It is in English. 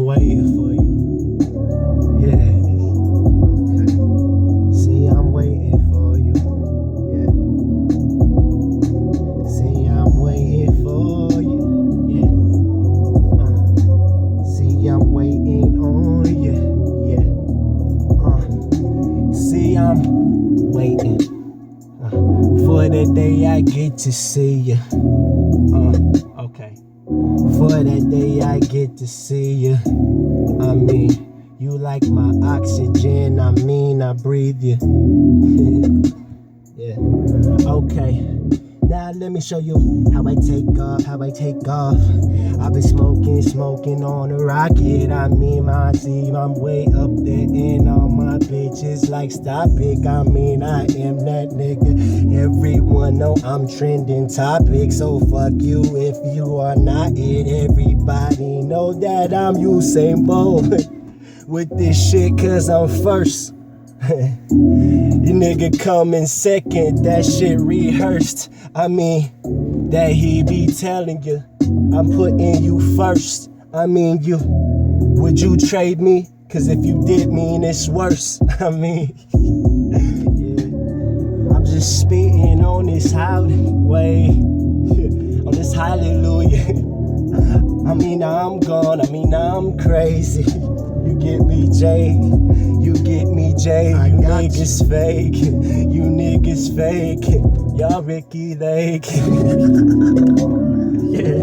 I'm waiting for you. Yeah. Okay. See, I'm waiting for you. Yeah. See, I'm waiting for you. Yeah. See, I'm waiting on you. Yeah. See, I'm waiting for the day I get to see you. Okay. For that day I get to see you. I mean, you like my oxygen. I mean, I breathe you. Yeah. Okay. Now let me show you how I take off, I've been smoking on a rocket. I mean, I'm way up there and all my bitches like stop it. I mean, I am that nigga. Everyone know I'm trending topic, so fuck you if you are not it. Everybody know that I'm Usain Bolt with this shit cause I'm first. You nigga come in second, that shit rehearsed. I mean, that he be telling you, I'm putting you first. I mean, would you trade me? Cause if you did mean it's worse. I mean, yeah. I'm just spitting on this highway, on this hallelujah. I mean, I'm gone, I'm crazy. You get me, Jay. You get me, Jay. You niggas fake. You niggas fake. Y'all Ricky Lake. Yeah.